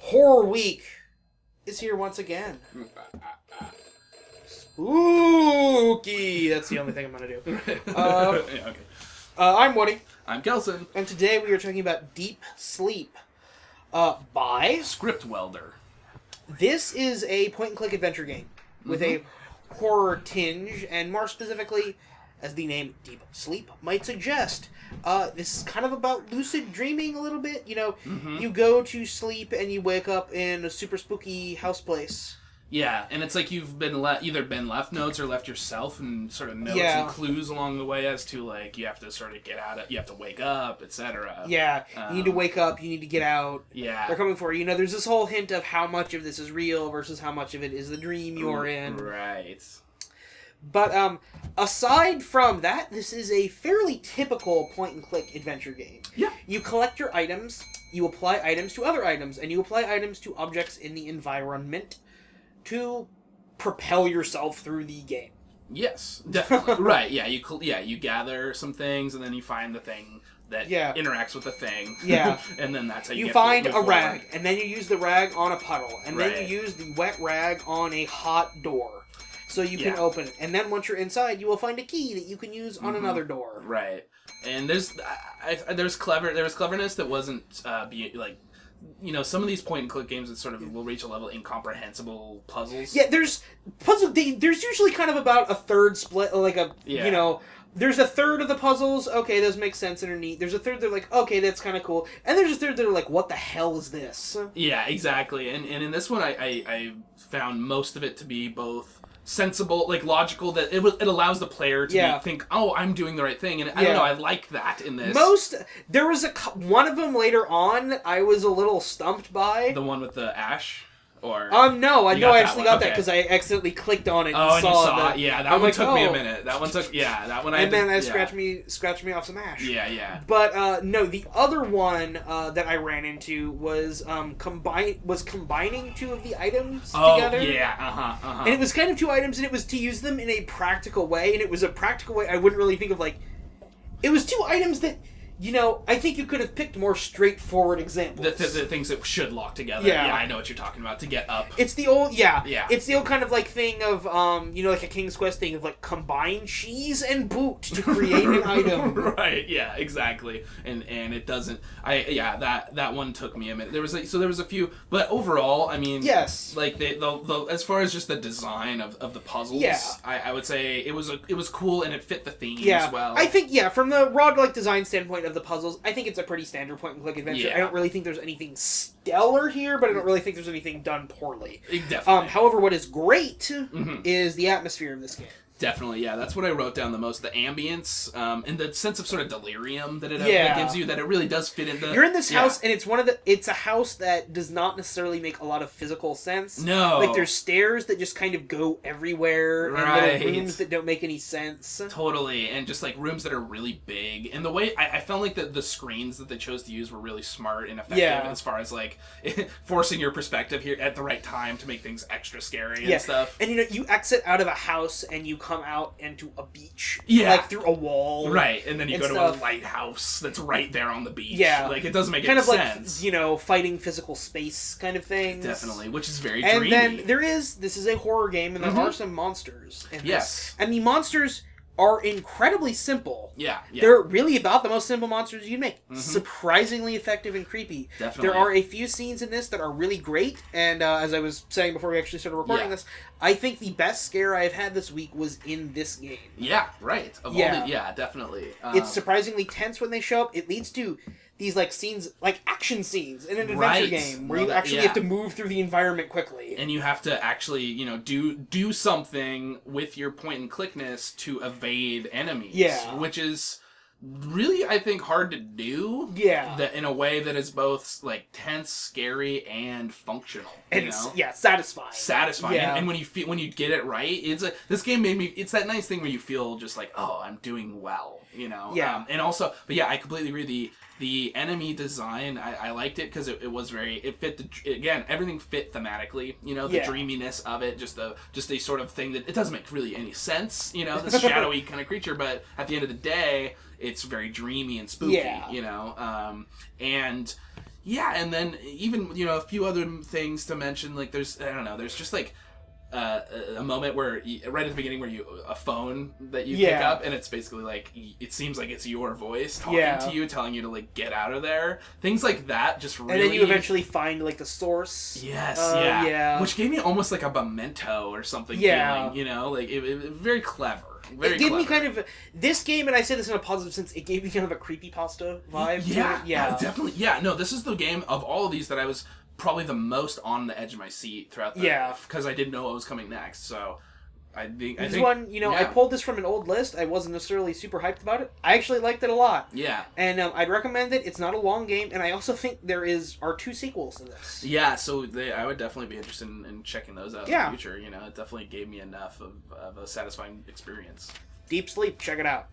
Horror Week is here once again. Spooky! That's the only thing I'm going to do. Okay. I'm Woody. I'm Kelson. And today we are talking about Deep Sleep by... Script Welder. This is a point-and-click adventure game with a horror tinge, and more specifically, as the name Deep Sleep might suggest, this is kind of about lucid dreaming a little bit. You know, you go to sleep and you wake up in a super spooky house place. Yeah, and it's like you've been either been left notes or left yourself, and sort of notes and clues along the way as to, like, you have to sort of get out of, you have to wake up, etc. Yeah, you need to wake up, you need to get out. Yeah. They're coming for you. You know, there's this whole hint of how much of this is real versus how much of it is the dream you're in. Right. But, aside from that, this is a fairly typical point-and-click adventure game. Yeah. You collect your items, you apply items to other items, and you apply items to objects in the environment to propel yourself through the game. Yes, definitely. Right, yeah, you gather some things, and then you find the thing that interacts with the thing. Yeah. And then that's how you find get a rag, and then you use the rag on a puddle, and then Right. you use the wet rag on a hot door. So you can open it. And then once you're inside, you will find a key that you can use on another door. Right. And there's cleverness that wasn't you know, some of these point-and-click games that sort of will reach a level of incomprehensible puzzles. Yeah, there's usually kind of about a third split, like you know, there's a third of the puzzles, okay, those make sense and are neat. There's a third that are like, okay, that's kind of cool. And there's a third that are like, what the hell is this? Yeah, exactly. And in this one, I found most of it to be both sensible, like logical, that it allows the player to think, oh, I'm doing the right thing, and I don't know, I like that in this. There was one of them later on I was a little stumped by. The one with the ash? Or no, I actually got that Okay. because I accidentally clicked on it and and saw you saw that. it. Yeah, that one took me a minute. That one took, that one I And then did, it scratched me off some ash. Yeah. But no, the other one that I ran into was combining two of the items together. And And it was kind of two items, and it was to use them in a practical way, and it was a practical way I wouldn't really think of, like... It was two items that, you know, I think you could have picked more straightforward examples. The things that should lock together. Yeah. I know what you're talking about, to get up. It's the old, Yeah. It's the old kind of, like, thing of, you know, like a King's Quest thing of, like, combine cheese and boot to create an item. Right, yeah, exactly. And it doesn't... that one took me a minute. There was a few... But overall, I mean... Yes. Like, the as far as just the design of the puzzles, I would say it was cool, and it fit the theme as well. I think, from the roguelike design standpoint of the puzzles, I think it's a pretty standard point-and-click adventure. Yeah. I don't really think there's anything stellar here, but I don't really think there's anything done poorly. Definitely. However, what is great is the atmosphere of this game. Definitely, yeah. That's what I wrote down the most. The ambience, and the sense of sort of delirium that it gives you, that it really does fit in the... You're in this house, and it's a house that does not necessarily make a lot of physical sense. No. Like, there's stairs that just kind of go everywhere, and little rooms that don't make any sense. Totally, and just, like, rooms that are really big. And the way... I felt like the screens that they chose to use were really smart and effective as far as, like, forcing your perspective here at the right time to make things extra scary and stuff. And, you know, you exit out of a house, and you come out into a beach. Yeah. Like, through a wall. Right, and then you go to a lighthouse that's right there on the beach. Yeah. Like, it doesn't make any sense. Kind of like, you know, fighting physical space kind of things. Definitely, which is very dreamy. And then this is a horror game, and there are some monsters in this. Yes. And the monsters are incredibly simple. Yeah. They're really about the most simple monsters you make. Surprisingly effective and creepy. Definitely. There are a few scenes in this that are really great, and as I was saying before we actually started recording this, I think the best scare I've had this week was in this game. Yeah, right. Definitely. It's surprisingly tense when they show up. It leads to these, like, scenes, like action scenes in an adventure game where you actually have to move through the environment quickly. And you have to actually, you know, do something with your point and clickness to evade enemies. Yeah. Which is really, I think, hard to do. Yeah. In a way that is both, like, tense, scary, and functional. And satisfying. Satisfying. Yeah. And when you get it right, it's like, this game made me, it's that nice thing where you feel just like, oh, I'm doing well, you know? Yeah. And also, but yeah, I completely agree. The enemy design, I liked it because it was very, it fit again, everything fit thematically, you know, the dreaminess of it, just a sort of thing that, it doesn't make really any sense, you know, this shadowy kind of creature, but at the end of the day, it's very dreamy and spooky, you know, and Yeah, and then even a few other things to mention. Like there's there's just like a moment where right at the beginning where a phone that you pick up and it's basically like it seems like it's your voice talking to you, telling you to like get out of there. Things like that just really. And then you eventually find like the source. Yes, yeah, which gave me almost like a Memento or something feeling. Like it very clever. It gave me kind of this game, and I say this in a positive sense. It gave me kind of a creepypasta vibe. Yeah, definitely. Yeah, no, this is the game of all of these that I was probably the most on the edge of my seat throughout the because I didn't know what was coming next. So I think one. I pulled this from an old list. I wasn't necessarily super hyped about it. I actually liked it a lot. Yeah, and I'd recommend it. It's not a long game, and I also think there are 2 sequels to this. Yeah, so I would definitely be interested in checking those out in the future. It definitely gave me enough of a satisfying experience. Deep Sleep, check it out.